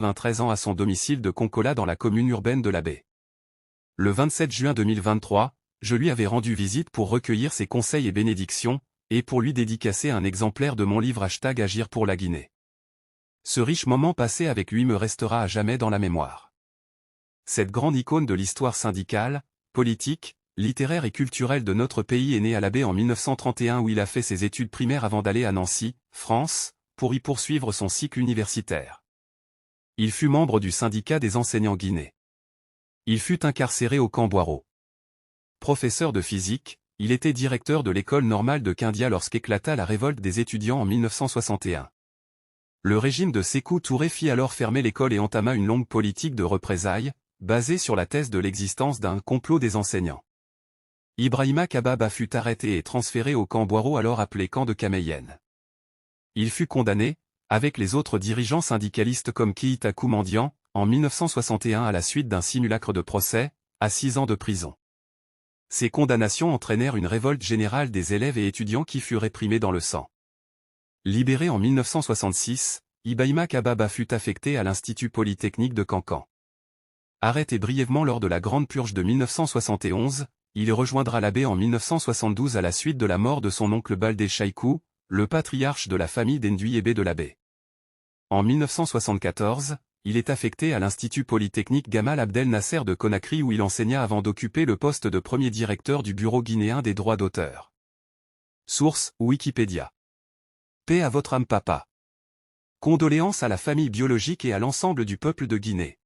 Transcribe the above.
93 ans à son domicile de Konkola dans la commune urbaine de la Baie. Le 27 juin 2023, je lui avais rendu visite pour recueillir ses conseils et bénédictions, et pour lui dédicacer un exemplaire de mon livre #Agir pour la Guinée. Ce riche moment passé avec lui me restera à jamais dans la mémoire. Cette grande icône de l'histoire syndicale, politique, littéraire et culturelle de notre pays est né à la Baie en 1931 où il a fait ses études primaires avant d'aller à Nancy, France, pour y poursuivre son cycle universitaire. Il fut membre du syndicat des enseignants guinéens. Il fut incarcéré au camp Boiro. Professeur de physique, il était directeur de l'école normale de Kindia lorsqu'éclata la révolte des étudiants en 1961. Le régime de Sékou Touré fit alors fermer l'école et entama une longue politique de représailles, basée sur la thèse de l'existence d'un complot des enseignants. Ibrahima Kababa fut arrêté et transféré au camp Boiro alors appelé camp de Kameyen. Il fut condamné, avec les autres dirigeants syndicalistes comme Keita Koumandian, en 1961 à la suite d'un simulacre de procès, à 6 ans de prison. Ces condamnations entraînèrent une révolte générale des élèves et étudiants qui fut réprimée dans le sang. Libéré en 1966, Ibrahima Kababa fut affecté à l'Institut Polytechnique de Kankan. Arrêté brièvement lors de la Grande Purge de 1971, il rejoindra la Baie en 1972 à la suite de la mort de son oncle Baldé Chaïkou, le patriarche de la famille d'Ndouyébé de la Baie. En 1974, il est affecté à l'Institut Polytechnique Gamal Abdel Nasser de Conakry où il enseigna avant d'occuper le poste de premier directeur du Bureau guinéen des droits d'auteur. Source, Wikipédia. Paix à votre âme papa. Condoléances à la famille biologique et à l'ensemble du peuple de Guinée.